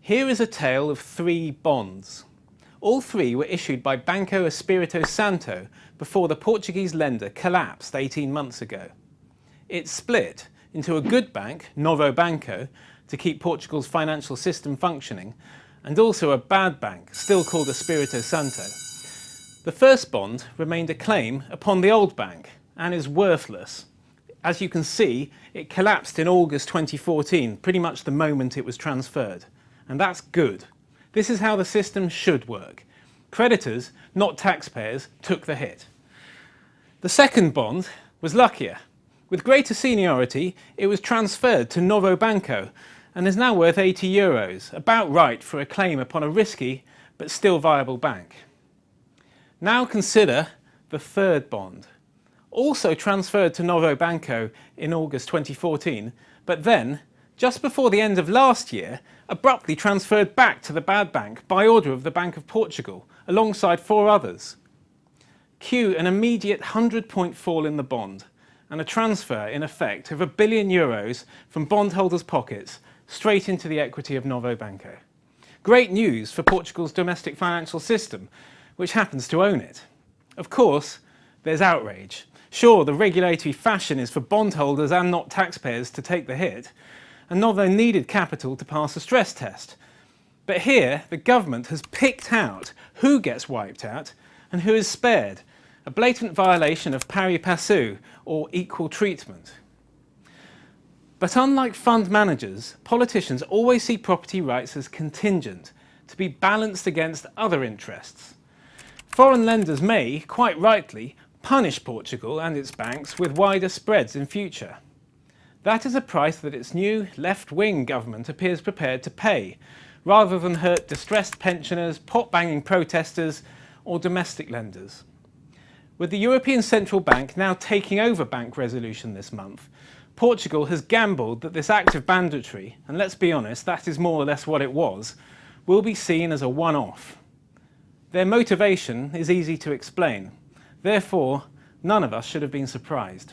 Here is a tale of 3 bonds. All 3 were issued by Banco Espirito Santo before the Portuguese lender collapsed 18 months ago. It split into a good bank, Novo Banco, to keep Portugal's financial system functioning, and also a bad bank, still called Espirito Santo. The first bond remained a claim upon the old bank and is worthless. As you can see, it collapsed in August 2014, pretty much the moment it was transferred. And that's good. This is how the system should work. Creditors, not taxpayers, took the hit. The second bond was luckier. With greater seniority, it was transferred to Novo Banco and is now worth €80, about right for a claim upon a risky but still viable bank. Now consider the third bond. Also transferred to Novo Banco in August 2014, but then, just before the end of last year, abruptly transferred back to the bad bank by order of the Bank of Portugal, alongside 4 others. Cue an immediate 100-point fall in the bond, and a transfer, in effect, of €1 billion from bondholders' pockets straight into the equity of Novo Banco. Great news for Portugal's domestic financial system, which happens to own it. Of course, there's outrage. Sure, the regulatory fashion is for bondholders and not taxpayers to take the hit, and Novo needed capital to pass a stress test. But here, the government has picked out who gets wiped out and who is spared, a blatant violation of pari passu, or equal treatment. But unlike fund managers, politicians always see property rights as contingent, to be balanced against other interests. Foreign lenders may, quite rightly, punish Portugal and its banks with wider spreads in future. That is a price that its new left-wing government appears prepared to pay, rather than hurt distressed pensioners, pot-banging protesters, or domestic lenders. With the European Central Bank now taking over bank resolution this month, Portugal has gambled that this act of banditry, and let's be honest, that is more or less what it was, will be seen as a one-off. Their motivation is easy to explain. Therefore, none of us should have been surprised.